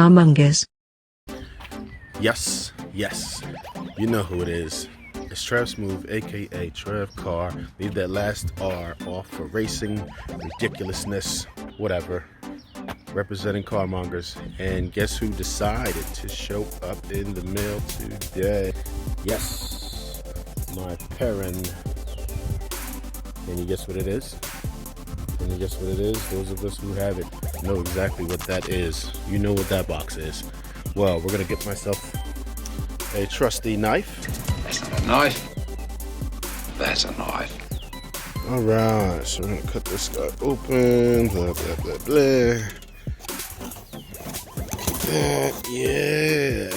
Carmongers. Yes, you know who it is. It's Trev Smooth, aka Trev Car. Leave that last R off for racing, ridiculousness, whatever. Representing carmongers. And guess who decided to show up in the mail today? Yes, my Perrin. Can you guess what it is? Can you guess what it is? Those of us who have it know exactly what that is. You know what that box is. Well, we're gonna get myself a trusty knife. That's not a knife. That's a knife. All right, so we're gonna cut this guy open. Blah blah blah blah. Yeah.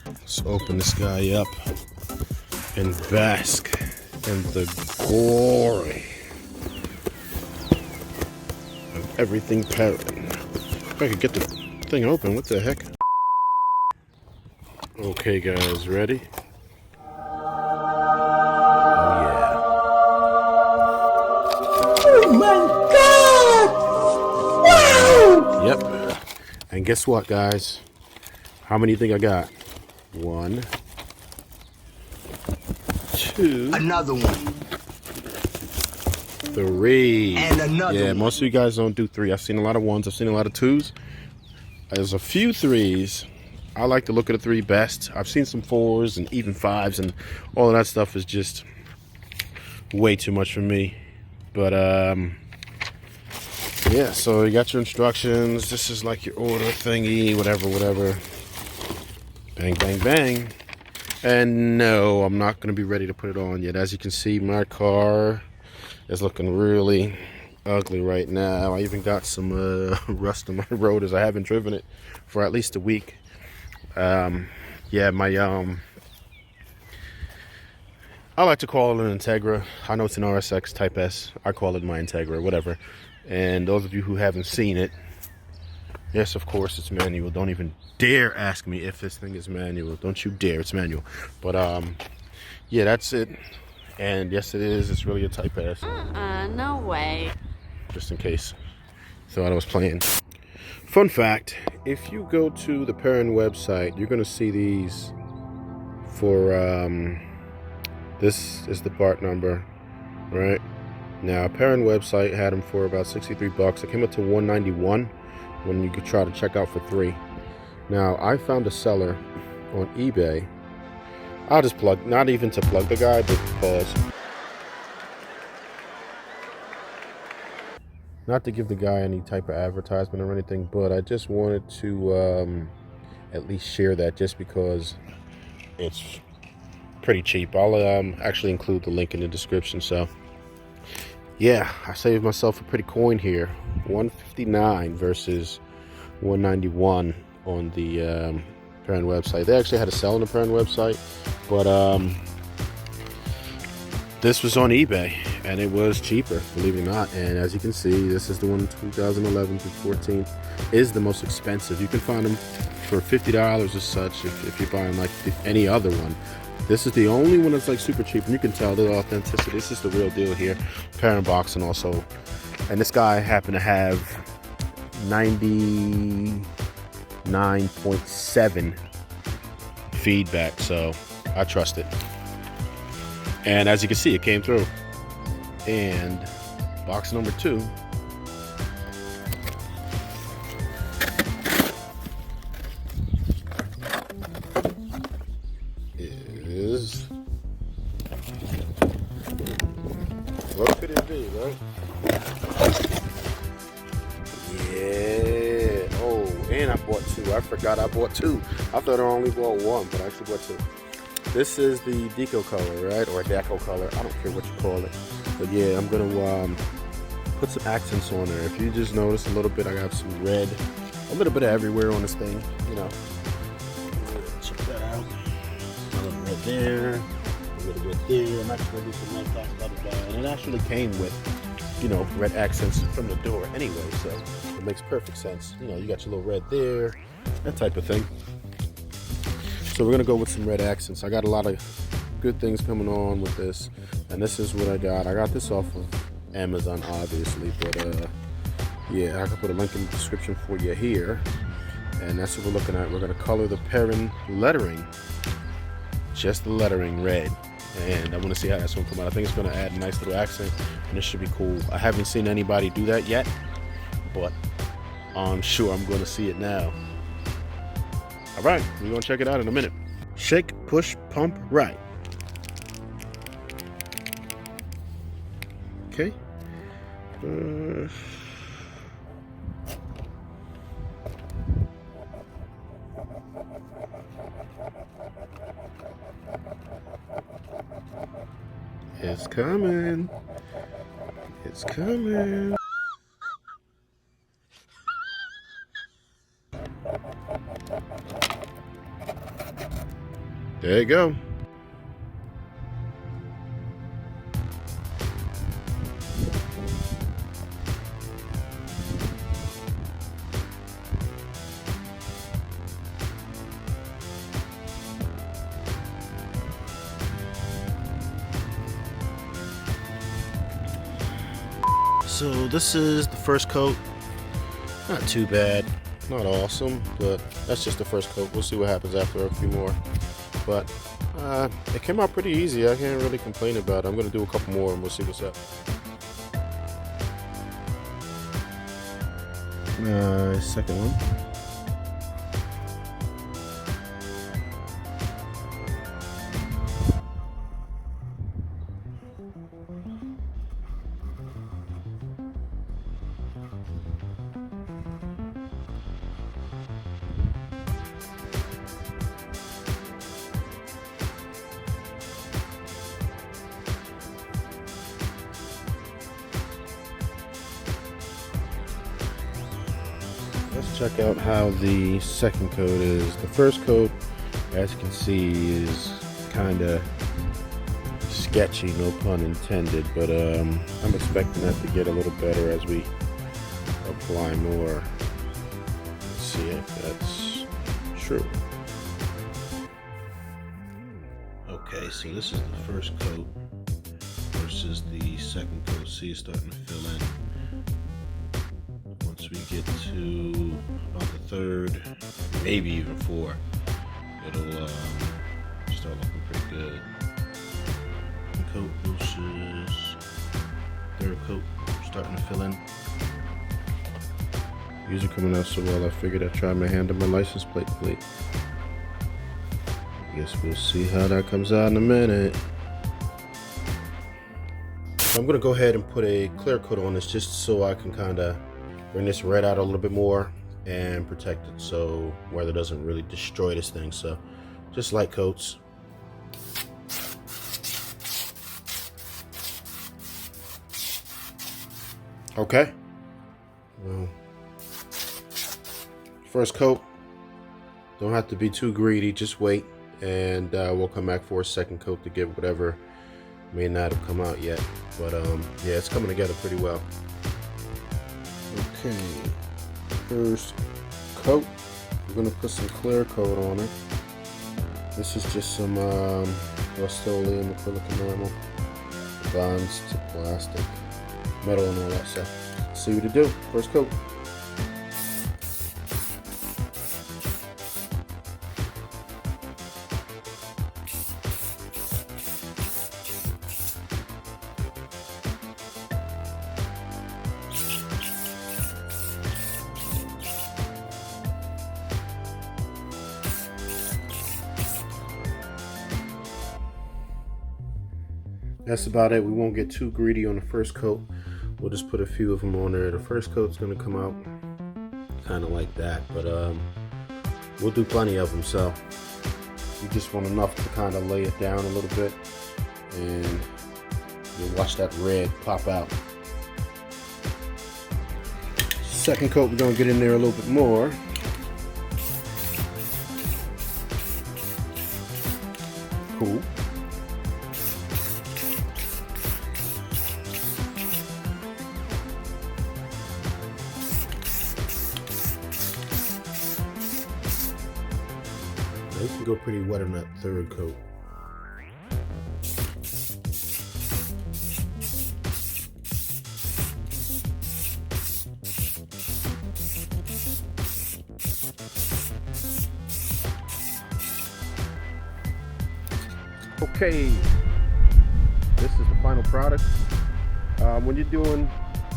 Let's open this guy up and bask in the glory of everything Perrin. If I could get the thing open, what the heck? Okay, guys, ready? Oh, yeah. Oh my God! Wow! Yep. And guess what, guys? How many do you think I got? 1, 2. Another one. 3. And another Yeah, one. most of you guys don't do 3. I've seen a lot of 1s. I've seen a lot of 2s. There's a few 3s. I like to look at a 3 best. I've seen some 4s and even 5s, and all of that stuff is just way too much for me. But yeah, so you got your instructions. This is like your order thingy, whatever. Bang, bang, bang. And no, I'm not going to be ready to put it on yet. As you can see, my car is looking really ugly right now. I even got some rust on my rotors. I haven't driven it for at least a week. Yeah, my I like to call it an Integra. I know it's an RSX Type S. I call it my Integra, whatever. And those of you who haven't seen it, yes, of course, it's manual. Don't even dare ask me if this thing is manual. Don't you dare, it's manual. But yeah, that's it. And yes, it is. It's really a Type S. No way. Just in case. Thought I was playing. Fun fact, if you go to the Perrin website, you're going to see these for, this is the part number, right? Now, Perrin website had them for about 63 bucks. It came up to 191 when you could try to check out for 3. Now, I found a seller on eBay. I'll just plug, not even to plug the guy, but pause. Not to give the guy any type of advertisement or anything, but I just wanted to at least share that just because it's pretty cheap. I'll actually include the link in the description. So yeah, I saved myself a pretty coin here. 159 versus 191 on the Perrin website. They actually had a sale on the Perrin website, but this was on eBay and it was cheaper, believe it or not. And as you can see, this is the one 2011 to 14 is the most expensive. You can find them for $50 or such if you're buying like any other one. This is the only one that's like super cheap, and you can tell the authenticity. This is the real deal here. Perrin boxing also. And this guy happened to have 99.7 feedback, so I trust it. And as you can see, it came through. And box number 2 is, what could it be, right? Yeah. Oh, and I bought 2. I forgot I bought 2. I thought I only bought 1, but I actually bought 2. This is the deco color, right? Or deco color. I don't care what you call it. But yeah, I'm gonna put some accents on there. If you just notice a little bit, I got some red, a little bit of everywhere on this thing, you know. Check that out. A little red there, a little bit there. I'm actually gonna do some like that, blah, blah, blah. And it actually came with, you know, red accents from the door anyway, so it makes perfect sense. You know, you got your little red there, that type of thing. So we're gonna go with some red accents. I got a lot of good things coming on with this, and this is what I got. I got this off of Amazon, obviously, but Yeah, I can put a link in the description for you here. And that's what we're looking at. We're going to color the Perrin lettering, just the lettering red. And I want to see how that's going to come out. I think it's going to add a nice little accent, and this should be cool. I haven't seen anybody do that yet, but I'm sure I'm going to see it now. All right, we're going to check it out in a minute. Shake, push, pump, right. Okay. It's coming. It's coming. There you go. So this is the first coat. Not too bad, not awesome, but that's just the first coat. We'll see what happens after a few more. But it came out pretty easy. I can't really complain about it. I'm gonna do a couple more and we'll see what's up. Second one. Let's check out how the second coat is. The first coat, as you can see, is kind of sketchy, no pun intended, but I'm expecting that to get a little better as we apply more. Let's see if that's true. Okay, so this is the first coat versus the second coat. See, it's starting to fill in. Once we get to about the third, maybe even four, it'll start looking pretty good. Coat versus third coat, starting to fill in. These are coming out so well, I figured I'd try my hand on my license plate plate. I guess we'll see how that comes out in a minute. So I'm gonna go ahead and put a clear coat on this just so I can kind of bring this red out a little bit more and protect it so weather doesn't really destroy this thing. So just light coats. Okay. Well, first coat. Don't have to be too greedy, just wait, and we'll come back for a second coat to get whatever may not have come out yet. But yeah, it's coming together pretty well. Okay, first coat, we're going to put some clear coat on it. This is just some Rust-Oleum acrylic enamel, bonds to plastic, metal and all that stuff. See what to do, first coat. That's about it. We won't get too greedy on the first coat. We'll just put a few of them on there. The first coat's gonna come out kind of like that, but we'll do plenty of them. So you just want enough to kind of lay it down a little bit, and you'll watch that red pop out. Second coat, we're gonna get in there a little bit more. Cool. You can go pretty wet on that third coat. Okay, this is the final product. When you're doing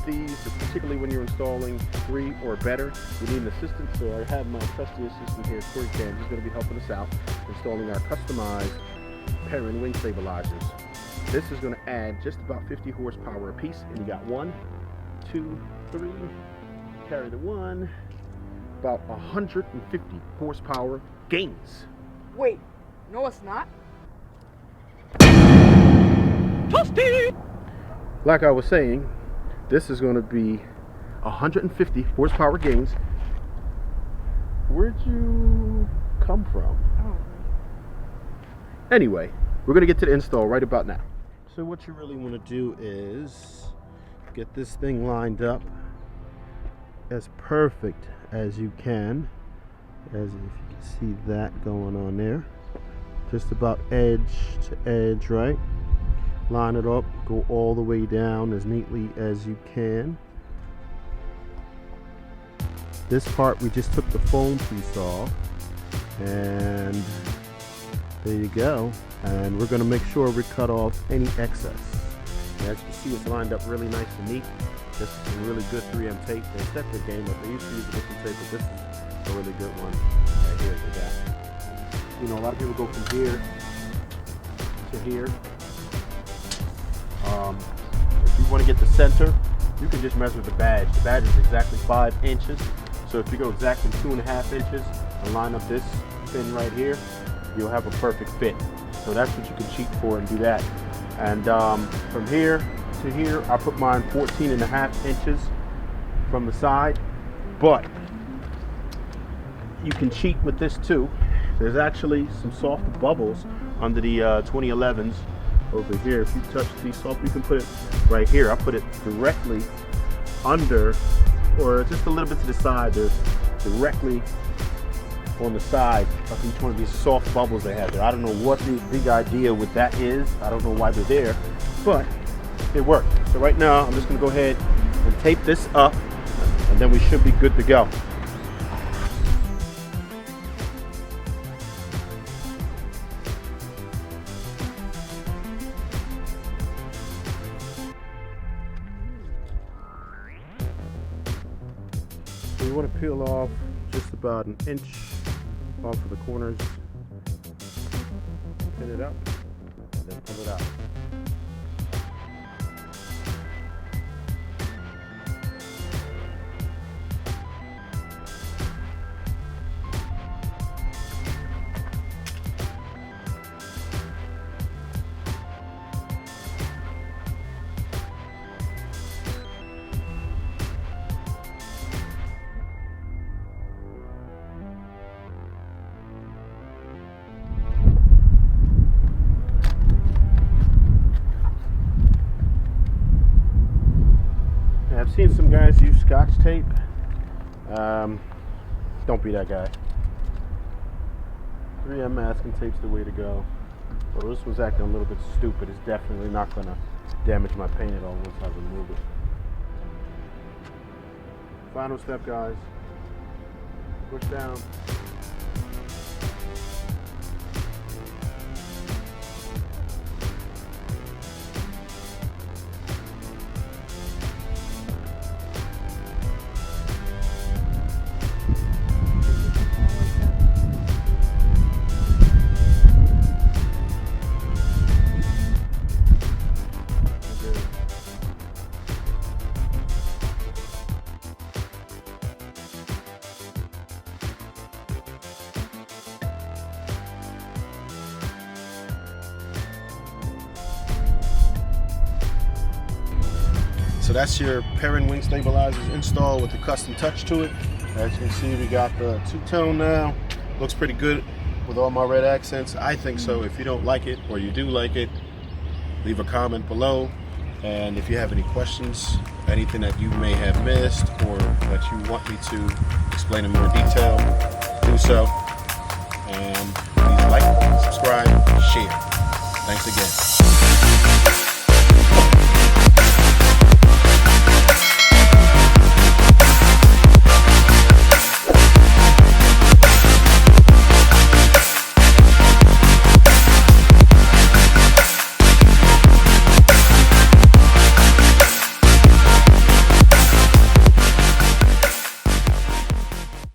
these, particularly when you're installing 3 or better, you need an assistant. So I have my trusty assistant here, Corey Cam. He's going to be helping us out installing our customized Perrin Wing Stabilizers. This is going to add just about 50 horsepower a piece, and you got 1, 2, 3. Carry the 1. About 150 horsepower gains. Wait, no it's not? Like I was saying, this is going to be 150 horsepower gains. Where'd you come from? Oh. Anyway, we're going to get to the install right about now. So what you really want to do is get this thing lined up as perfect as you can. As if you can see that going on there. Just about edge to edge, right? Line it up, go all the way down as neatly as you can. This part we just took the foam piece off, and there you go. And we're going to make sure we cut off any excess. And as you can see, it's lined up really nice and neat. This is some really good 3M tape. They set the game up. They used to use a different tape, but this is a really good one right here. They got. You know, a lot of people go from here to here. If you want to get the center, you can just measure the badge. The badge is exactly 5 inches. So if you go exactly 2.5 inches and line up this pin right here, you'll have a perfect fit. So that's what you can cheat for and do that. And from here to here, I put mine 14.5 inches from the side. But you can cheat with this too. There's actually some soft bubbles under the 2011s over here. If you touch these soft, you can put it right here. I put it directly under, or just a little bit to the side. There's directly on the side of each one of these soft bubbles they have there. I don't know what the big idea with that is. I don't know why they're there, but it worked. So right now, I'm just gonna go ahead and tape this up, and then we should be good to go. So you want to peel off just about 1 inch off of the corners, pin it up, and then pull it out. I've seen some guys use Scotch tape. Don't be that guy. 3M masking tape's the way to go. Well, this one's acting a little bit stupid. It's definitely not going to damage my paint at all once I remove it. Final step, guys. Push down. So that's your Perrin Wing Stabilizers install with a custom touch to it. As you can see, we got the two-tone now. Looks pretty good with all my red accents. I think so. If you don't like it or you do like it, leave a comment below. And if you have any questions, anything that you may have missed or that you want me to explain in more detail, do so. And please like, subscribe, share. Thanks again.